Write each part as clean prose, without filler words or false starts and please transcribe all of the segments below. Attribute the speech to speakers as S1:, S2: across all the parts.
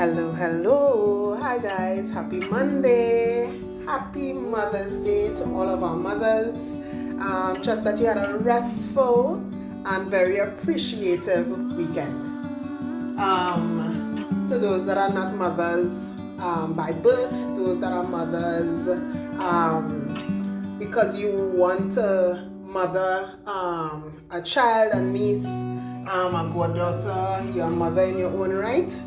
S1: Hello. Hi guys. Happy Monday. Happy Mother's Day to all of our mothers. Trust that you had a restful and very appreciative weekend. To those that are not mothers by birth, those that are mothers because you want to mother a child, a niece, a goddaughter, you're a mother in your own right.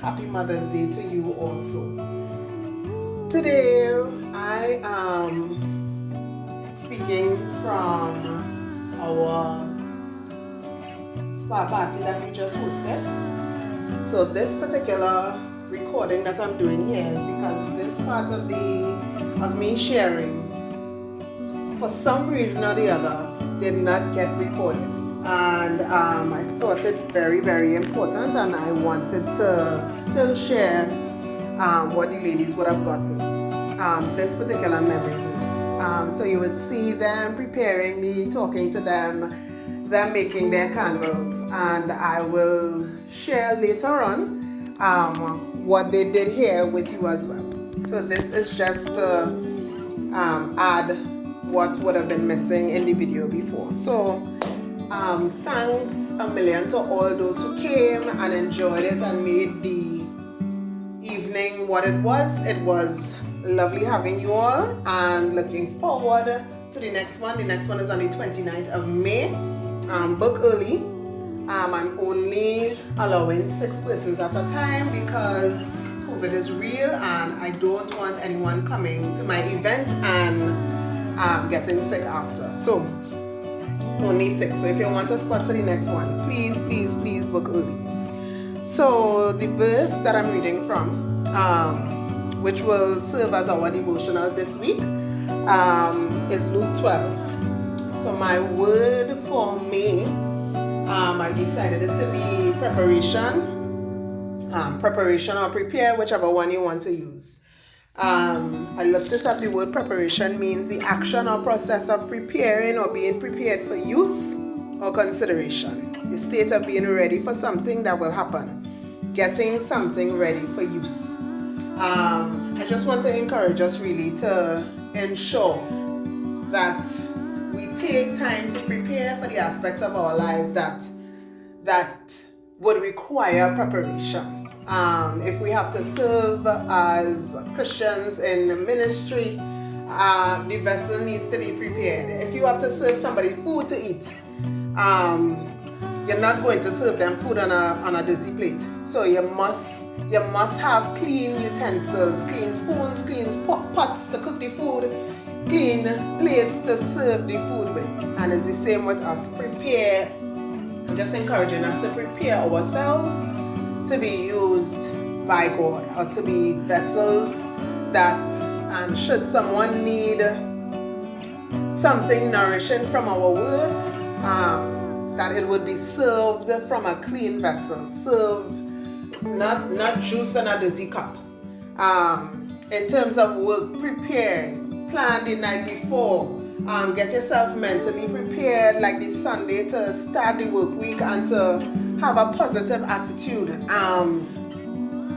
S1: Happy Mother's Day to you also. Today I am speaking from our spa party that we just hosted. So this particular recording that I'm doing here is because this part of me sharing, for some reason or the other, did not get recorded. And I thought it very, very important, and I wanted to still share what the ladies would have gotten this particular memory verse. So you would see them preparing me, talking to them making their candles, and I will share later on what they did here with you as well. So this is just to add what would have been missing in the video before. So thanks a million to all those who came and enjoyed it and made the evening what it was. It was lovely having you all, and looking forward to the next one. The next one is on the 29th of May. Book early. I'm only allowing 6 persons at a time because COVID is real and I don't want anyone coming to my event and getting sick after. So only 6. So if you want a spot for the next one, please book early. So the verse that I'm reading from, which will serve as our devotional this week, is Luke 12. So my word for May, I decided it to be preparation or prepare, whichever one you want to use. I looked it up. The word preparation means the action or process of preparing or being prepared for use or consideration. The state of being ready for something that will happen. Getting something ready for use. I just want to encourage us really to ensure that we take time to prepare for the aspects of our lives that would require preparation. If we have to serve as Christians in ministry, the vessel needs to be prepared. If you have to serve somebody food to eat, you're not going to serve them food on a dirty plate. So you must have clean utensils, clean spoons, clean pots to cook the food, clean plates to serve the food with. And it's the same with us. Prepare. I'm just encouraging us to prepare ourselves to be used by God, or to be vessels that should someone need something nourishing from our words, that it would be served from a clean vessel, served not juice in a dirty cup. In terms of work, prepare, plan the night before, get yourself mentally prepared like this Sunday to start the work week and to have a positive attitude.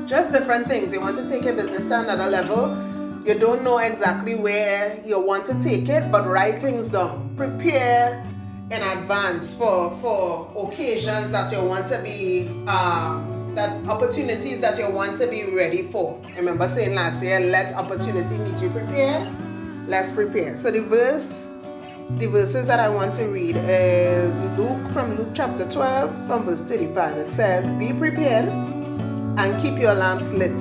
S1: Just different things. You want to take your business to another level. You don't know exactly where you want to take it, but write things down. Prepare in advance for occasions that you want to be, that opportunities that you want to be ready for. I remember saying last year, let opportunity meet you prepared. Let's prepare. So the verses that I want to read is from Luke chapter 12 from verse 35. It says, "Be prepared and keep your lamps lit.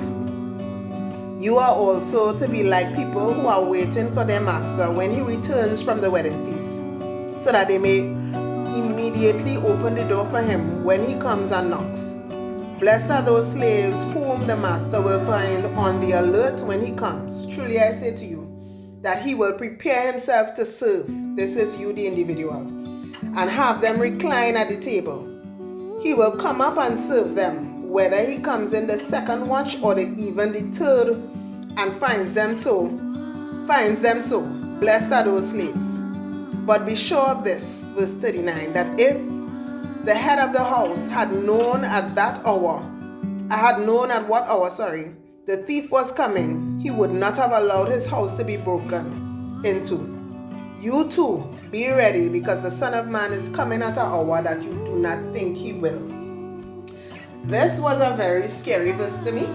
S1: You are also to be like people who are waiting for their master when he returns from the wedding feast, so that they may immediately open the door for him when he comes and knocks. Blessed are those slaves whom the master will find on the alert when he comes. Truly I say to you, that he will prepare himself to serve," this is you, the individual, "and have them recline at the table. He will come up and serve them, whether he comes in the second watch or even the third, and finds them so. Blessed are those slaves. But be sure of this," verse 39, "that if the head of the house had known at that hour I had known at what hour, the thief was coming, he would not have allowed his house to be broken into. You too, be ready, because the Son of Man is coming at an hour that you do not think he will. This was a very scary verse to me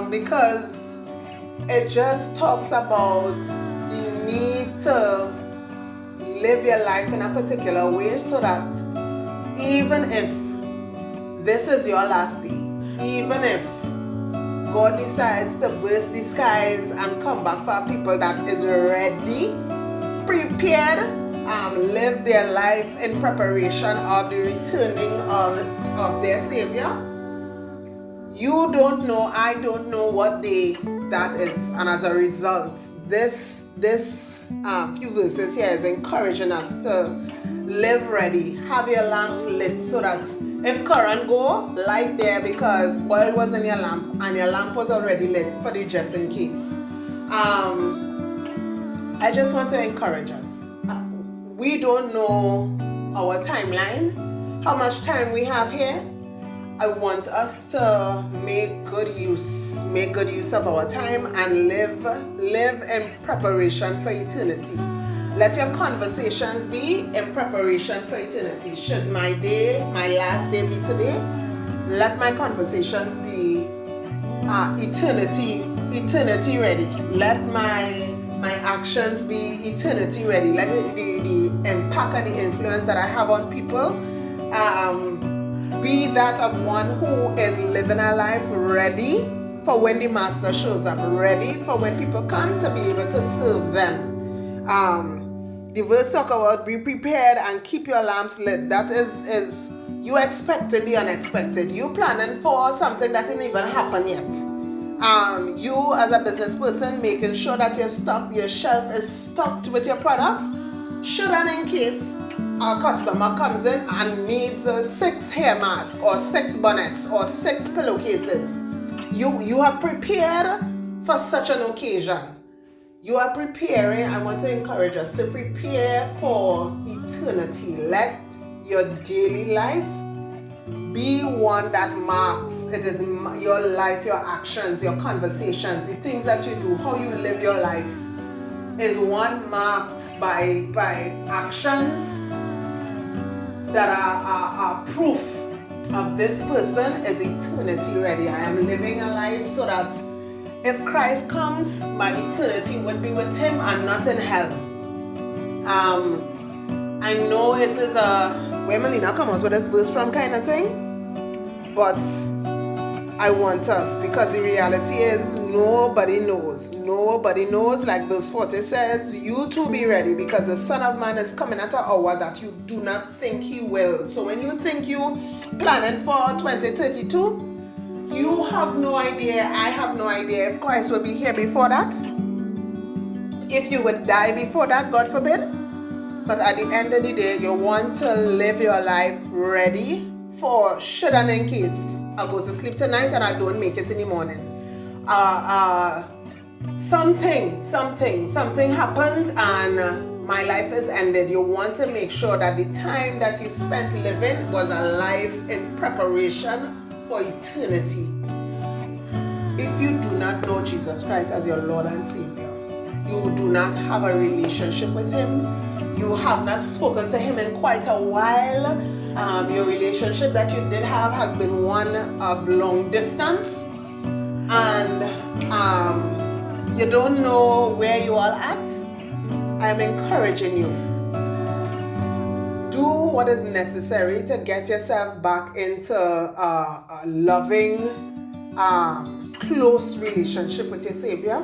S1: because it just talks about the need to live your life in a particular way, so that even if this is your last day, even if God decides to burst the skies and come back for people that is ready, prepared, live their life in preparation of the returning of their Savior. You don't know, I don't know what day that is. And as a result, this few verses here is encouraging us to live ready, have your lamps lit, so that if current go, light there, because oil was in your lamp and your lamp was already lit for the just in case. I just want to encourage us. We don't know our timeline, how much time we have here. I want us to make good use of our time and live in preparation for eternity. Let your conversations be in preparation for eternity. Should my last day be today, let my conversations be eternity ready. Let my actions be eternity ready. Let the impact and the influence that I have on people be that of one who is living a life ready for when the Master shows up, ready for when people come to be able to serve them. The verse talk about be prepared and keep your lamps lit. That is you expecting the unexpected. You planning for something that didn't even happen yet. You as a business person making sure that your shelf is stocked with your products. Should and in case a customer comes in and needs 6 hair masks or 6 bonnets or 6 pillowcases, you have prepared for such an occasion. You are preparing. I want to encourage us to prepare for eternity. Let your daily life be one that marks. It is your life, your actions, your conversations, the things that you do, how you live your life is one marked by actions that are proof of this person is eternity ready. I am living a life so that if Christ comes, my eternity would be with him and not in hell. I know it is where Melina come out with this verse from kind of thing, but I want us, because the reality is nobody knows. Nobody knows. Like verse 40 says, you too be ready, because the Son of Man is coming at an hour that you do not think he will. So when you think you planning for 2032, you have no idea, I have no idea if Christ will be here before that. If you would die before that, God forbid. But at the end of the day, you want to live your life ready for should and in case I go to sleep tonight and I don't make it in the morning. Something happens and my life is ended. You want to make sure that the time that you spent living was a life in preparation for eternity. If you do not know Jesus Christ as your Lord and Savior, you do not have a relationship with him, you have not spoken to him in quite a while, your relationship that you did have has been one of long distance, and you don't know where you are at, I'm encouraging you. Do what is necessary to get yourself back into a loving, close relationship with your Savior,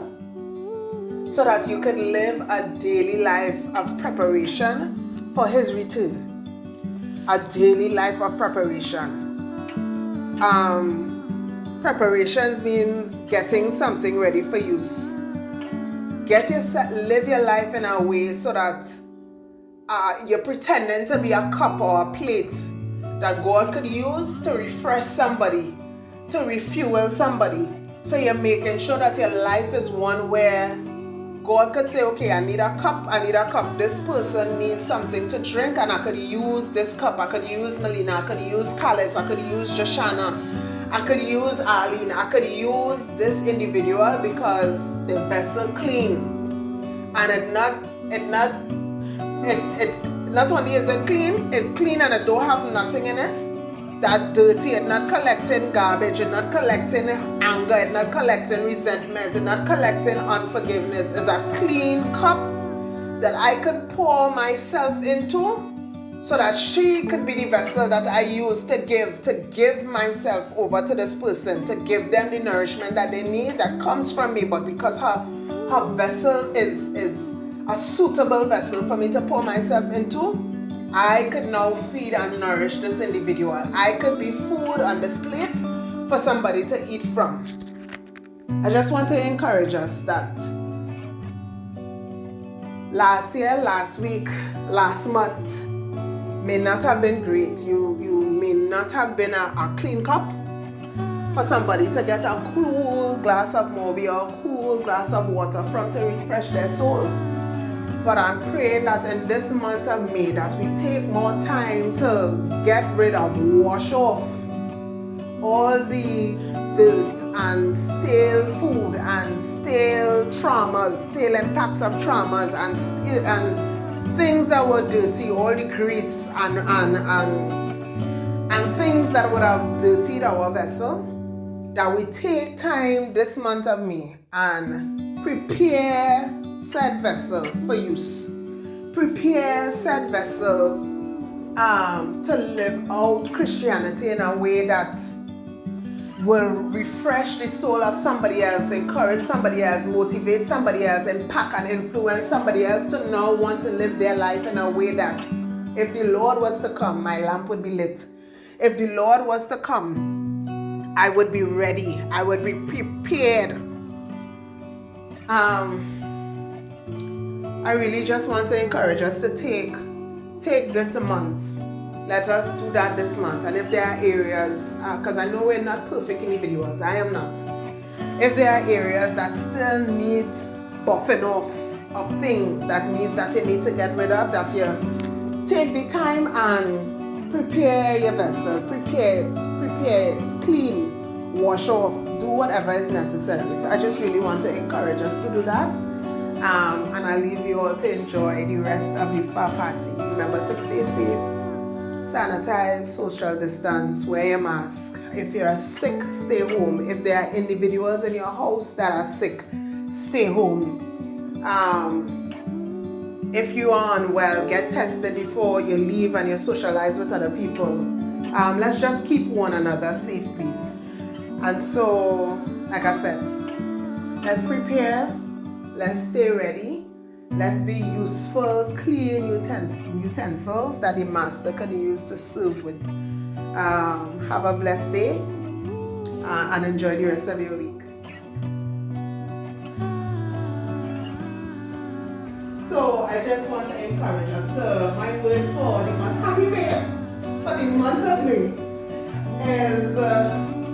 S1: so that you can live a daily life of preparation for his return. A daily life of preparation. Preparations means getting something ready for use. Live your life in a way so that you're pretending to be a cup or a plate that God could use to refresh somebody, to refuel somebody. So you're making sure that your life is one where God could say, okay, I need a cup. This person needs something to drink, and I could use this cup. I could use Melina, I could use Carlos, I could use Joshana, I could use Arlene, I could use this individual because the vessel clean. And it not only is it clean and it don't have nothing in it that dirty. It's not collecting garbage, it's not collecting anger, it's not collecting resentment, it's not collecting unforgiveness. It's a clean cup that I could pour myself into so that she could be the vessel that I use to give myself over to this person, to give them the nourishment that they need that comes from me. But because her vessel is a suitable vessel for me to pour myself into, I could now feed and nourish this individual. I could be food on this plate for somebody to eat from. I just want to encourage us that last year, last week, last month may not have been great. You may not have been a clean cup for somebody to get a cool glass of Moby or a cool glass of water from to refresh their soul. But I'm praying that in this month of May that we take more time to get rid of, wash off all the dirt and stale food and stale traumas, stale impacts of traumas and things that were dirty, all the grease and things that would have dirtied our vessel. That we take time this month of May and prepare said vessel for use. Prepare said vessel to live out Christianity in a way that will refresh the soul of somebody else, encourage somebody else, motivate somebody else, impact and influence somebody else to now want to live their life in a way that if the Lord was to come, my lamp would be lit. If the Lord was to come, I would be ready. I would be prepared. I really just want to encourage us to take this month. Let us do that this month. And if there are areas, because I know we're not perfect individuals, I am not. If there are areas that still needs buffing off of things that you need to get rid of, that you take the time and prepare your vessel, prepare it, clean, wash off, do whatever is necessary. So I just really want to encourage us to do that. And I leave you all to enjoy the rest of this spa party. Remember to stay safe, sanitize, social distance, wear your mask. If you're sick, stay home. If there are individuals in your house that are sick, stay home. If you are unwell, get tested before you leave and you socialize with other people. Let's just keep one another safe, please. And so, like I said, let's prepare. Let's stay ready. Let's be useful, clean utensils that the master can use to serve with. Have a blessed day and enjoy the rest of your week. So I just want to encourage us to, my word for the month, happy May, for the month of May is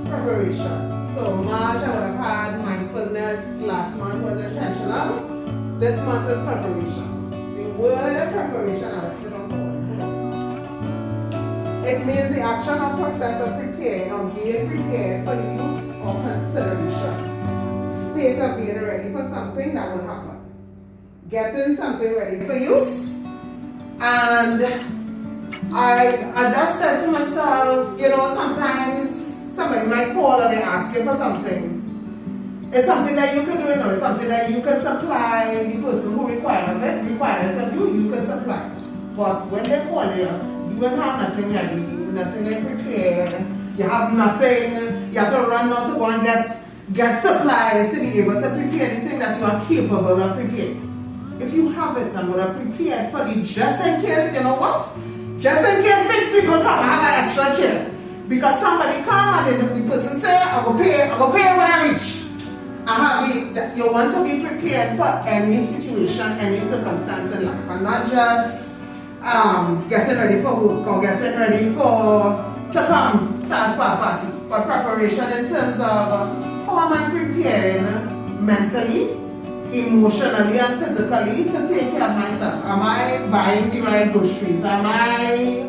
S1: preparation. So March I would have had mindfulness, last month was intentional, this month is preparation. The word of preparation, I like to know it means the action or process of preparing or being prepared for use or consideration. State of being ready for something that will happen. Getting something ready for use. And I just said to myself, sometimes somebody might call and they ask you for something. It's something that you can do, it's something that you can supply the person who requires it of you, you can supply. But when they call you, you don't have nothing ready, nothing prepared, you have nothing, you have to run out to go and get supplies to be able to prepare the thing that you are capable of preparing. If you have it and would have prepared for the just in case, you know what? Just in case 6 people come, I have an extra chair. Because somebody come and the person say, I go pay when I reach. You want to be prepared for any situation, any circumstance in life. And not just getting ready for work or getting ready to come to a spa party. But preparation in terms of how am I preparing mentally, emotionally and physically to take care of myself? Am I buying the right groceries? Am I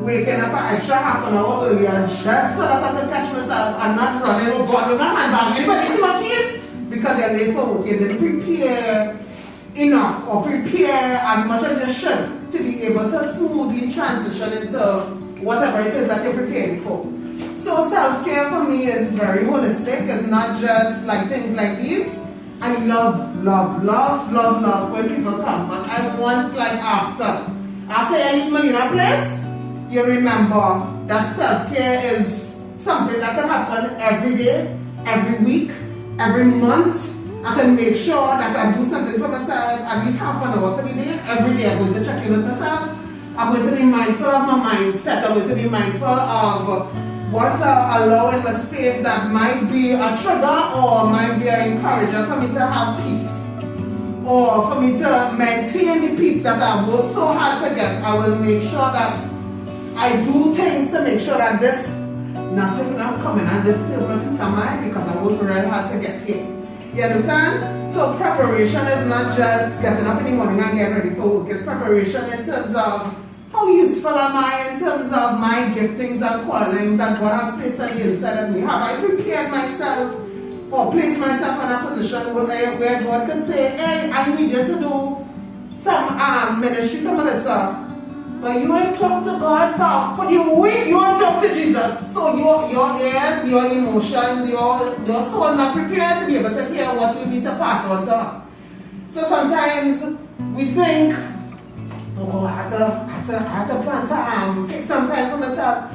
S1: waking up an extra half an hour earlier just so that I can catch myself and not running, oh God, with my handbag, anybody see my keys? Because you're late for work, you didn't prepare enough or prepare as much as you should to be able to smoothly transition into whatever it is that you're preparing for. So self-care for me is very holistic. It's not just like things like these. I love when people come, but I want like after you leave money in a place, you remember that self-care is something that can happen every day, every week, every month. I can make sure that I do something for myself at least half an hour for the day. Every day I'm going to check in with myself. I'm going to be mindful of my mindset. I'm going to be mindful of what's allowing my space that might be a trigger or might be an encourager for me to have peace. Or for me to maintain the peace that I've worked so hard to get. I will make sure that I do things to make sure that this, nothing will come in and this still my peace of mind because I worked very hard to get here. You understand? So preparation is not just getting up in the morning and getting ready for work. It's preparation in terms of how useful am I in terms of my giftings and callings that God has placed on the inside of me. Have I prepared myself or placed myself in a position where God can say, hey, I need you to do some ministry to Melissa. But you ain't talk to God for the week, you ain't talk to Jesus. So your ears, your emotions, your soul not prepared to be able to hear what you need to pass on to her. So sometimes we think, oh, I had to plan to take some time for myself.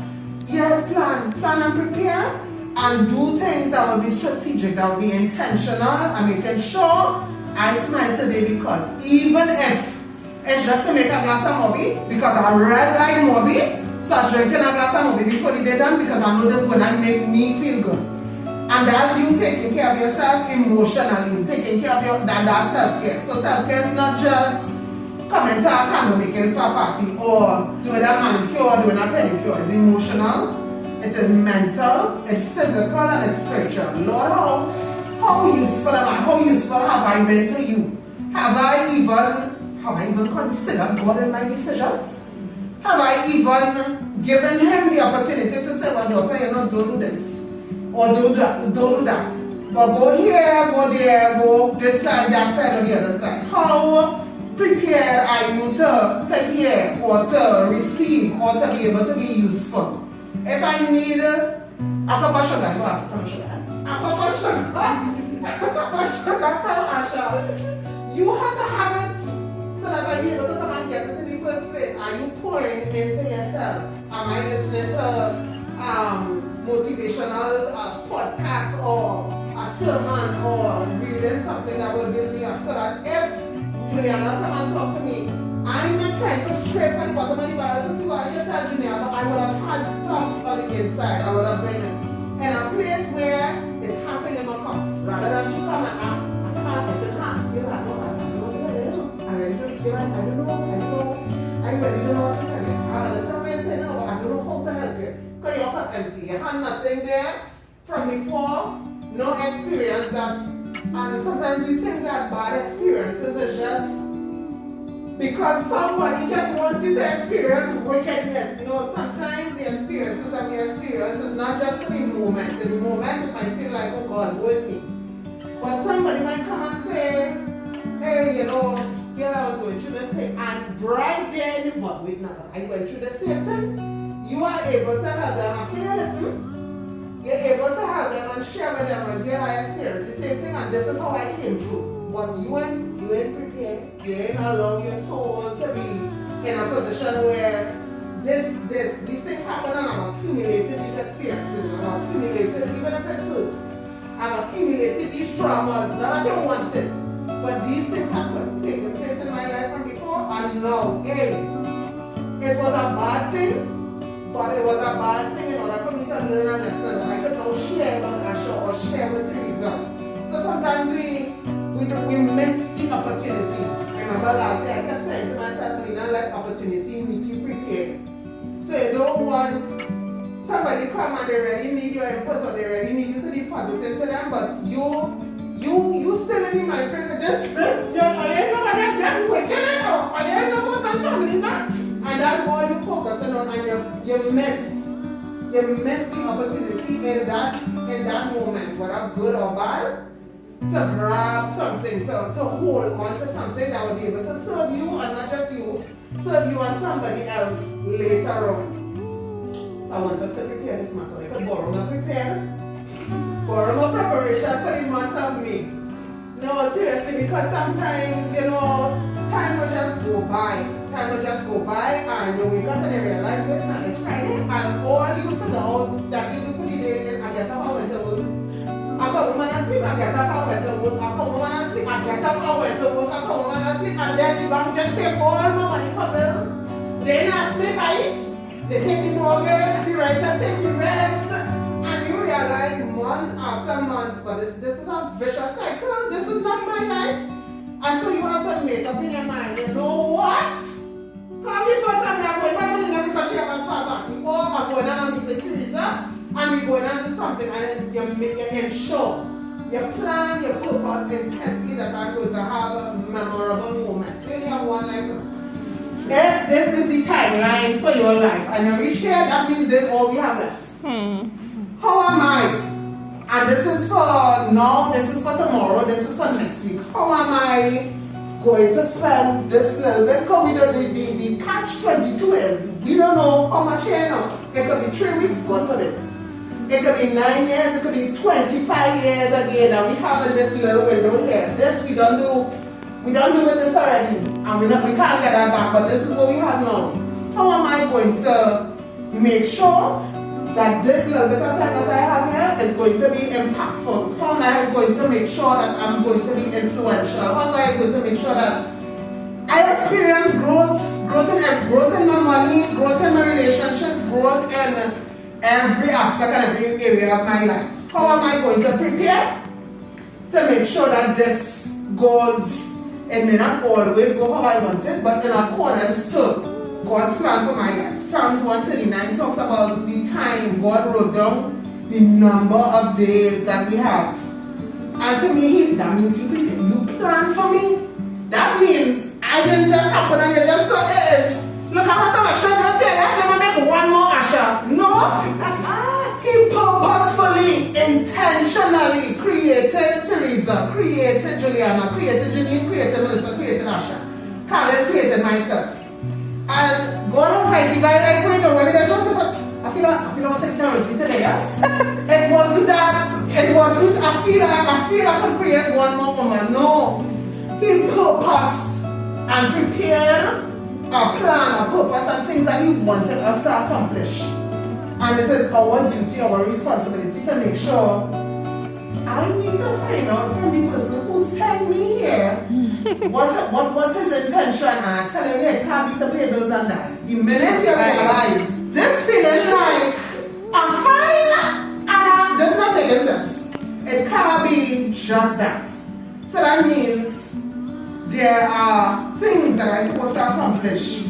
S1: Yes, plan and prepare and do things that will be strategic, that will be intentional and making sure I smile today because even if it's just to make a glass of Moby because I really like Moby. So I'm drinking a glass of Moby before the day done because I know this is going to make me feel good. And that's you taking care of yourself emotionally, taking care of that self-care. So self-care is not just coming to a candle making for a party or doing a manicure or doing a pedicure. It's emotional, it is mental, it's physical, and it's spiritual. Lord, how useful am I? How useful have I been to you? Have I even considered God in my decisions? Have I even given him the opportunity to say, well, daughter, don't do this or don't do that. But go here, go there, go this side, that side, or the other side. How prepared are you to hear or to receive or to be able to be useful? If I need a cup of sugar, you ask for sugar. A cup of sugar from Asha. You have to have it so that I be able to come and get it in the first place. Are you pouring it into yourself? Am I listening to motivational podcast or a sermon or reading something that will build me up so that if Juliana come and talk to me, I'm not trying to scrape at the bottom of the barrel to see what I can tell Juliana, but I would have had stuff on the inside. I would have been in a place where it's hurting in my cup rather than she come and I can't, it's a can't feel like, oh, I don't know what to do. I really don't feel like, I really don't know what to tell you. I understand what you're saying, no, but I don't know how to help you. Because your cup empty, you had nothing there from before, no experience that, and sometimes we think that bad experiences is just because somebody just wants you to experience wickedness. No, sometimes the experiences that we experience is not just for the moment. In the moment it might feel like, oh God, go with me. But somebody might come and say, hey, girl, I was going through this thing. And right there in the butt, wait, now, I went through the same thing. You are able to help them after you listen. You're able to help them and share with them, and girl, I experienced the same thing, and this is how I came through. But you ain't prepared. You ain't allow your soul to be in a position where these things happen, and I'm accumulating these experiences. I'm accumulating, even if it's hurt, I'm accumulating these traumas. Not that you want it, but these things have taken place in my life from before, and now, hey, it was a bad thing. But it was a bad thing in order for me to learn a lesson. I could now share with Asha or share with Teresa. So sometimes we miss the opportunity. Remember last year I kept saying to myself, Lena, let opportunity meet you prepared. So you don't want somebody come and they really need your input or they really need you to deposit into them, but you You still in the mind phase. This, you know, they know what they're wicked, you know. And they know what that family not. And that's all you focusing on, and you miss the opportunity in that moment, whether good or bad, to grab something, to hold on to something that will be able to serve you, and not just you, serve you and somebody else later on. So I want us to prepare this matter. You can borrow my preparation for the month of May. No, seriously, because sometimes, you know, time will just go by. And you wake up and you realize, wait, now it's Friday, and all you figure out that you do for the day is I get up, I went to work. I come home and sleep, I get up, I went to work. I come home and sleep, I get up, I went to work. I come home and sleep, and then the bank just take all my money for bills. They ask me if I eat. They take the mortgage, the renter take the rent, and you realize month after month, but this is a vicious cycle. This is not my life. And so you have to make up in your mind, you know what? Come before Sunday, I'm going to my mother because she has a spa party, or I'm going and I'm meeting Teresa, and we're going and do something, and then you ensure, you plan your purpose intently that I'm going to have a memorable moment. You only have one life. If this is the timeline for your life, and you reach here, that means this is all we have left. How am I? And this is for now, this is for tomorrow, this is for next week. How am I going to spend this little bit? Because we don't, the catch-22 is, we don't know how much here now. It could be 3 weeks, God forbid. It could be 9 years, it could be 25 years again, and we have in this little window here. This we don't do with this already, and we can't get that back, but this is what we have now. How am I going to make sure that this little bit of time that I have here is going to be impactful? How am I going to make sure that I'm going to be influential? How am I going to make sure that I experience growth in my money, growth in my relationships, growth in every aspect and every area of my life? How am I going to prepare to make sure that this goes, it may not always go how I want it, but in accordance to God's plan for my life? Psalms 139 talks about the time. God wrote down the number of days that we have. And to me, that means you plan for me. That means I didn't just happen and you just thought, hey, look, I have some action, don't you? Let's never make one more action. No. He purposefully, intentionally created Teresa, created Juliana, created Janine, created Melissa, created Asha. Carlos created myself. And God Almighty, by like going over here, I feel like I'm taking charity today, yes? It wasn't I feel I can create one more woman. No. He purposed and prepared a plan, a purpose, and things that he wanted us to accomplish. And it is our duty, our responsibility to make sure I need to find out from the person who sent me here what was his intention, and I tell him, it can't be to pay bills and that. The minute you realize this feeling like I'm fine and this is not making sense, it cannot be just that. So that means there are things that I'm supposed to accomplish,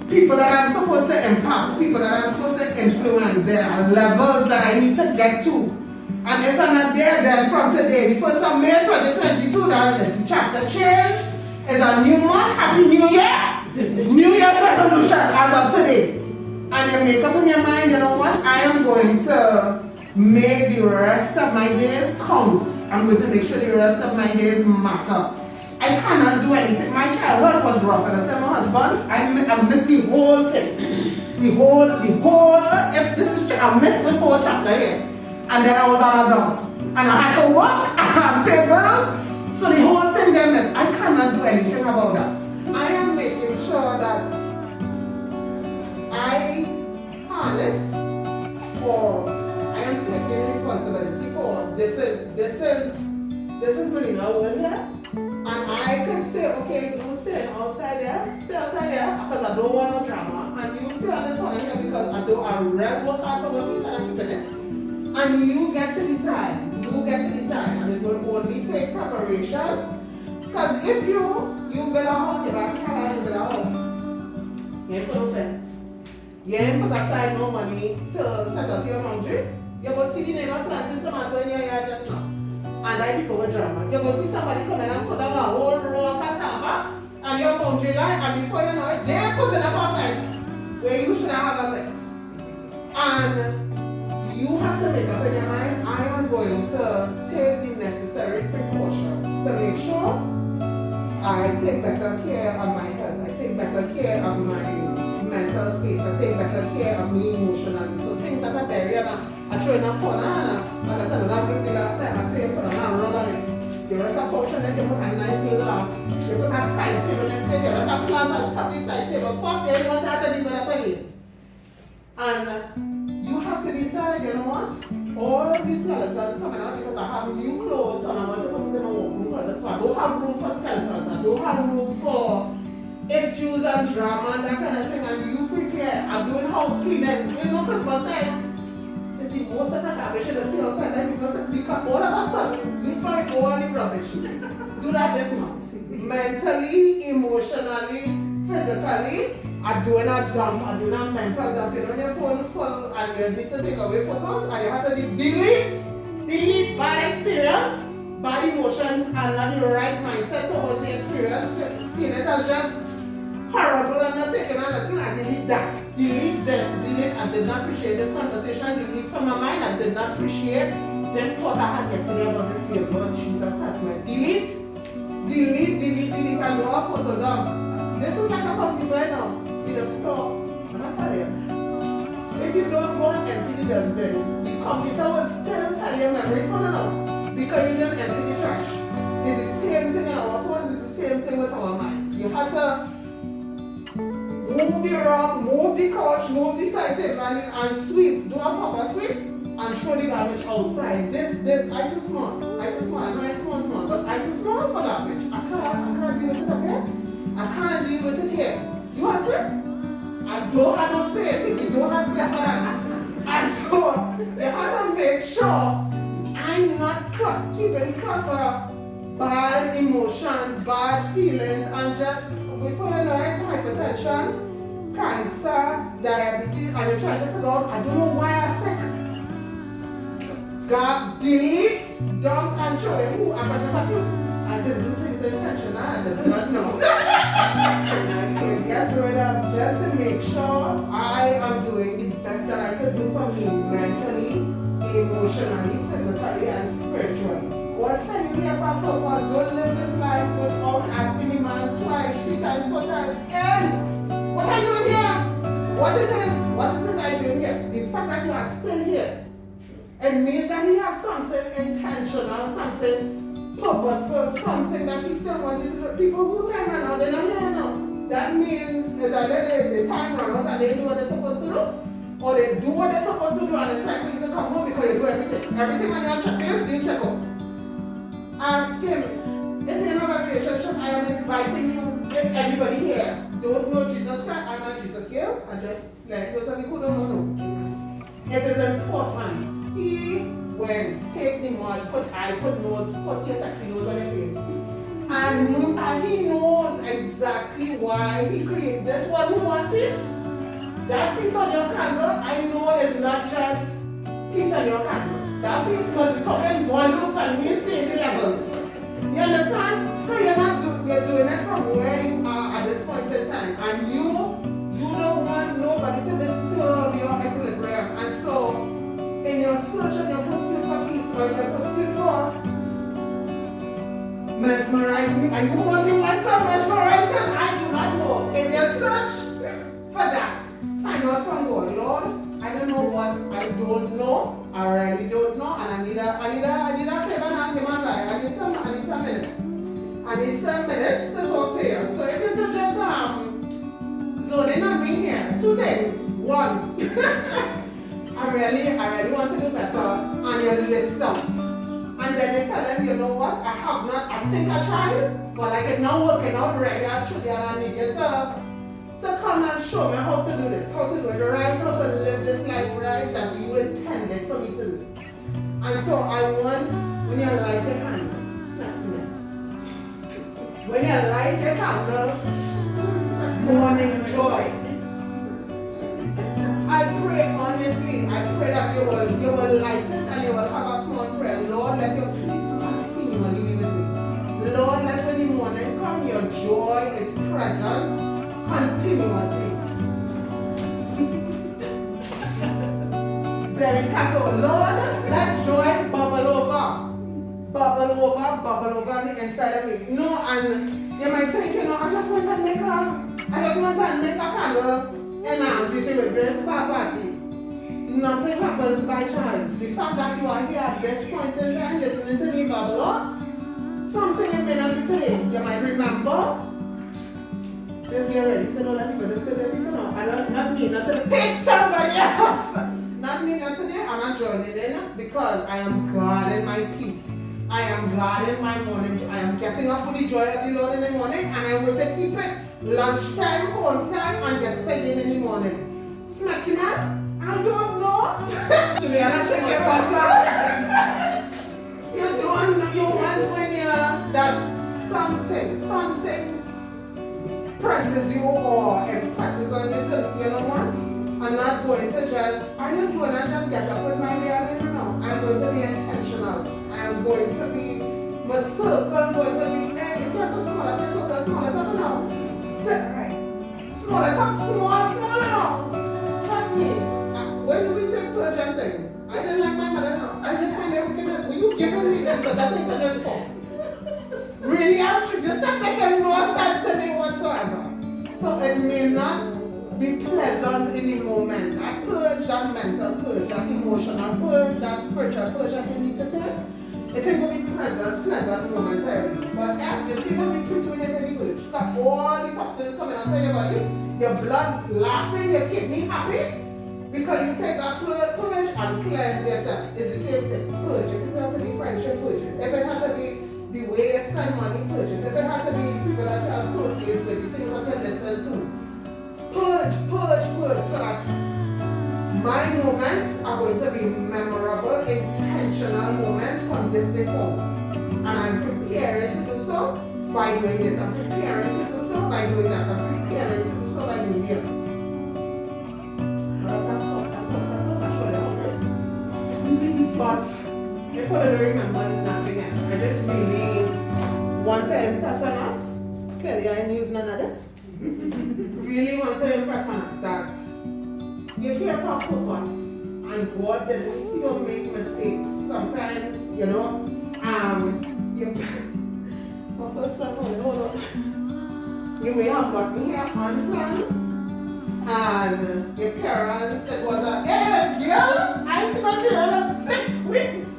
S1: people that I'm supposed to impact, people that I'm supposed to influence. There are levels that I need to get to. And if I'm not there, then from today, the 1st of May 2022, that's it. The chapter change is a new month. Happy New Year! New Year's resolution as of today. And you make up in your mind, you know what? I am going to make the rest of my days count. I'm going to make sure the rest of my days matter. I cannot do anything. My childhood was rough, and I said, my husband, I missed the whole thing. I missed this whole chapter here. And then I was an adult. And I had to work, I had pay bills. So the whole thing they missed. I cannot do anything about that. I am making sure that I harness, or I am taking responsibility for this is Melina word here. And I can say, okay, you stay outside there, because I don't want no drama. And you stay on this corner here because I really work hard for my piece and I'm keeping it. And you get to decide, and it will only take preparation. Because if you build a house, you build a house, you ain't put no fence, you ain't put aside no money to set up your laundry, you go see the neighbor planting tomato in your yard just now. and like people with drama. You go see somebody come in and put down a whole row of cassava and your boundary line, and before you know it, they're putting up a fence where you shouldn't have a fence. And you have to make up in your mind, I am going to take the necessary precautions to make sure I take better care of my health, I take better care of my mental space, I take better care of me emotionally. So things that are very, I throw in a corner, and I tell you that the last time I say, put a rug on it. You rest a couch and then you put a nice little lamp. You put a side table and say, you rest a plant on top of the side table. First, you don't have to leave it at again. And you have to decide, you know what? All these skeletons coming out because I have new clothes and I want to put it in a walk-in closet. So I don't have room for skeletons. I don't have room for issues and drama and that kind of thing. And you prepare. I'm doing house cleaning. You know, Christmas time. It's the most of the garbage you see outside. Then because all of a sudden, you find all the rubbish. Do that this month. Mentally, emotionally, physically. I'm doing a dump, I'm doing a mental dump. You know, your phone full and you need to take away photos and you have to delete bad experience, bad emotions, and not the right mindset towards the experience. Seeing it as just horrible and not taking a lesson, I delete that. Delete this, delete. I did not appreciate this conversation, delete from my mind. I did not appreciate this thought I had yesterday about this dear Lord Jesus. Delete, and do a photo dump. This is like a computer right now. You just stop. I'm not telling you. If you don't go and empty the dustbin, the computer will still tell your memory full enough because you didn't empty the trash. It's the same thing in our phones, it's the same thing with our minds. You have to move the rug, move the couch, move the side table and sweep. Do a proper sweep and throw the garbage outside. I too small. I know it's small, but I too small for garbage. I can't deal with it up here. I can't deal with it here. You have space? I don't have no space. You don't have space for that. And so, you have to make sure I'm not keeping clutter, bad emotions, bad feelings, and just before you know it, hypertension, cancer, diabetes, and you're trying to figure out, I don't know why I'm sick. God, delete, dump, and throw it. Who? I'm a I didn't do things intentional, I did not know. Get rid of just to make sure I am doing the best that I could do for me mentally, emotionally, physically, and spiritually. God sending me a purpose. Don't live this life without asking me man twice, 3 times, 4 times. And what are you doing here? What it is I doing here? The fact that you are still here, it means that he has something intentional, something purposeful, something that he still wants you to do. People who can run out, they're not here now. That means it's either the time run out and they do what they're supposed to do, or they do what they're supposed to do and it's time for you to come home because you do everything. Everything on your checklist, you check out. Ask him, if you're in a relationship, I am inviting you, if anybody here don't know Jesus Christ, I'm a Jesus girl, I just let those of you who don't know. It is important. When take the mud, I put notes, put your sexy notes on your face. And he knows exactly why he created this one who wants this. That piece on your candle, I know is not just piece on your candle. That piece must be talking volumes and means seeing the levels. You understand? So you're doing it from where you are at this point in time. And you don't want nobody to disturb your equilibrium. And so in your search and your pursuit for peace or your pursuit for mesmerize me, and you want to mesmerize them, I do not know. In your search for that, find out from God. Lord, I don't know what I don't know. I really don't know, and I need a favor now. Give my life. I need some minutes. I need some minutes to talk to you. So if you could just zone in on me here, 2 things. 1. I really want to do better on your list out. And then they tell them, you know what, I think I tried, but I can now work it out really actually, and I need you to come and show me how to do this, how to do it right, how to live this life right that you intended for me to do. And so I want, when you light your candle, snacks me. When you light your candle, morning joy. I pray honestly, I pray that you will light it and you will have a small prayer. Lord, let your peace come joy is present continuously. Very cattle, Lord, let joy bubble over. Bubble over on the inside of me. No, and you might think, I just want to make a candle and I'm beauty with grace party. Nothing happens by chance. The fact that you are here at this point in time listening to me babble on, something in me not be today. You might remember. Let's get ready. So no, let me go. Let's take this now. Not me, not to pick somebody else. Not me, not today. I'm not joining in because I am guarding my peace. I am guarding my morning. I am getting up with the joy of the Lord in the morning, and I'm going to keep it lunchtime, home time, and get it again in the morning. Maxima, I don't know. Juliana, check your water. You want when that something presses you or impresses on you to, you know what? I'm not going to just, I don't want to just get up with my hair, no. I'm going to be intentional. I am going to be, my circle going to be, hey, if you have to smaller the circle, smaller top now. Smaller top, smaller now. Trust me, when we take Persian thing, I didn't like my mother now. I just find that wickedness. Were you giving me this, but that thing's a for? Really, I'm just not making no sense to me whatsoever. So it may not be pleasant in the moment. That purge, that mental purge, that emotional purge, that spiritual purge that you need to take, it ain't going to be pleasant momentarily. But yeah, you see when we treat you in the purge, got all the toxins coming out of your body, your blood laughing, your kidney happy, because you take that purge and cleanse yourself. It's the same thing. Purge. If it has to be friendship, purge it. If it has to be the way you spend money, purge it. If it has to be the people that you associate with, the things that you listen to, purge, so that my moments are going to be memorable, intentional moments from this day forward. And I'm preparing to do so by doing this. I'm preparing to do so by doing that. I'm preparing to do so by doing the other. But if I don't remember nothing else, I just really want to impress on us. Clearly, I'm using none of this. Really want to impress on us that you're here for a purpose, and God didn't, He don't make mistakes. Sometimes, you first of all, hold on. You may have gotten here unplanned, and your parents said hey girl, I see my parents 6 weeks,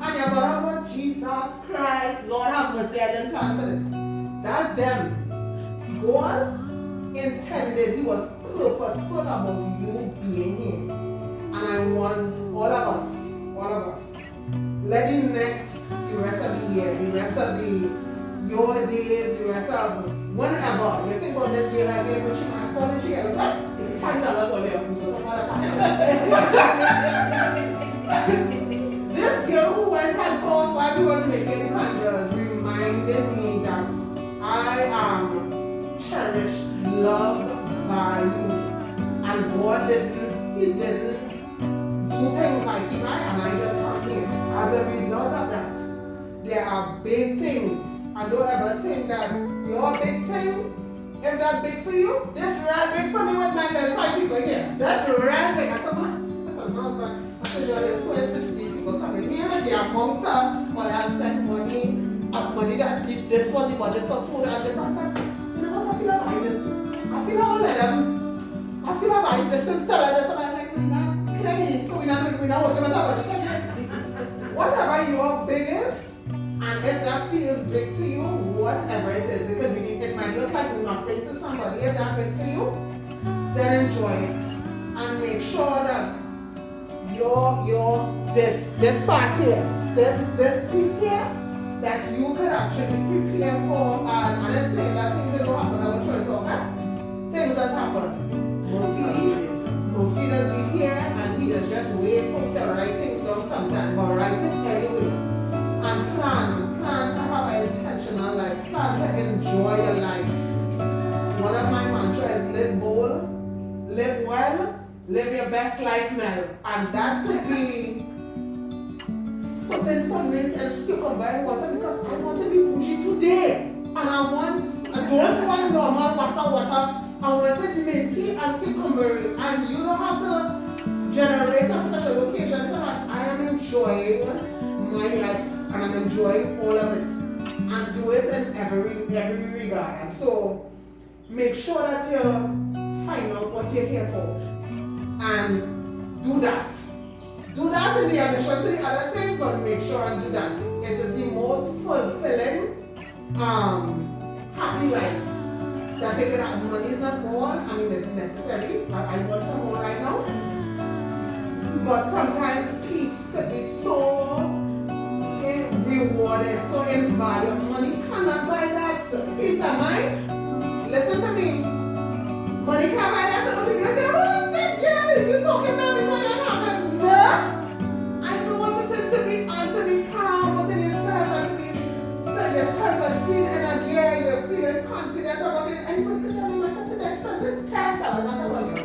S1: and you're going to Jesus Christ, Lord have mercy, I didn't plan for this. That's them. God intended, He was purposeful about you being here. And I want all of us, let the rest of the year, the rest of your days, the rest of whenever, you think about this day like you're reaching astrology, I look up, $10 only up, This girl who went and told while he was making candles reminded me that I am cherished, loved, valued, and God He didn't do things like Eli, and I just come here. As a result of that, there are big things. And don't ever think that your big thing, if that big for you, this real big for me with my little 5 people here. That's real big. I told my husband, I said, there's so 50 people coming here, the amount of money I spent money that this was the budget for food, and this and that. You know what, I feel like buying this too. I feel like all of them, I feel like buying this instead of this, and I'm like, we're not clearly, so we're not working with our budget again. Whatever your big is, and if that feels big to you, whatever it is, it might look like nothing to somebody. If that's big for you, then enjoy it. And make sure that this part here, this piece here, that you could actually prepare for, and I'm saying that things don't happen our choice, okay? Things that happen. No feeders be here, and he does just wait for me to write things down sometimes, but write it anyway. And plan to have an intentional life, plan to enjoy your life. One of my mantras is live bold, live well, live your best life now. And that could be putting some mint and cucumber and water because I want to be bougie today. and I don't want normal wasa water. I want it minty and cucumber, and you don't have to generate a special occasion for that. I am enjoying my life, and I'm enjoying all of it, and do it in every regard. And so make sure that you find out what you're here for, and do that. Do that in the addition to the other things, but make sure and do that. It is the most fulfilling, happy life. That taking that money is not all. I mean, it's necessary. I want some more right now. But sometimes peace could be so rewarded, so invaluable. Money cannot buy that peace of mind. Listen to me. Money can't buy that. So people say, oh, big girl, you talking about me because you're not having no. I know what it is to be calm within yourself and to be so your self-esteem in a gear, you're feeling confident about it. Anybody can tell me my confidence expensive $10 I tell you.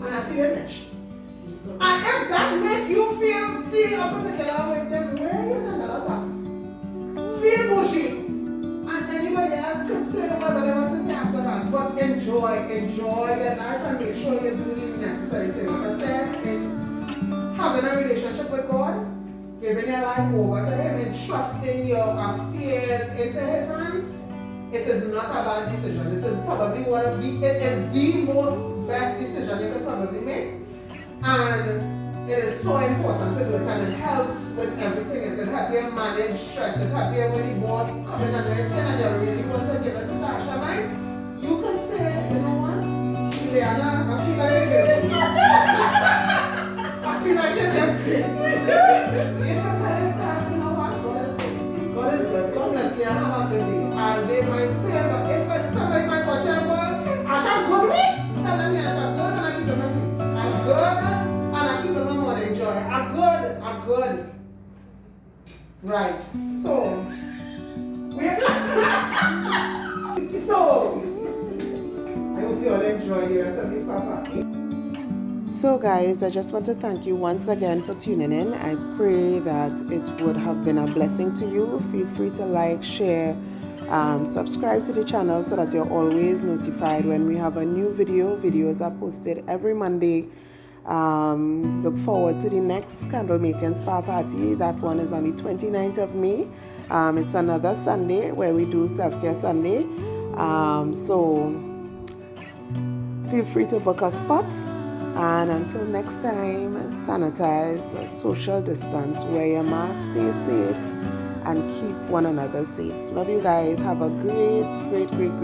S1: And I feel rich. And if that makes you feel a particular way, then where you can talk? Feel bushy. And anybody else could say whatever they want to say after that. But enjoy your life and make sure you do the necessary things. Like I said, in having a relationship with God, giving your life over to Him and trusting your affairs into His hands, it is not a bad decision. It is probably it is the most best decision you can probably make. And it is so important to do it, and it helps with everything. It will help you manage stress. It helps you when the boss comes in under your skin and you really want to give it to Sasha, right? You can say, you know what? Liana, I feel like you're guilty. I feel like you're guilty. You can tell yourself, you know what? God is good. God bless you and have a good day. And they might say, but if somebody might watch you and go, Asha, good me? Tell them yes, I'm good and I keep them my peace. I'm good. I'm good. Right. So, I hope you all enjoy the rest of this party. So guys, I just want to thank you once again for tuning in. I pray that it would have been a blessing to you. Feel free to like, share, subscribe to the channel so that you're always notified when we have a new video. Videos are posted every Monday. Look forward to the next candle making spa party. That one is on the 29th of May. It's another Sunday where we do self-care Sunday. So feel free to book a spot. And until next time, sanitize, social distance, wear your mask, stay safe, and keep one another safe. Love you guys. Have a great week.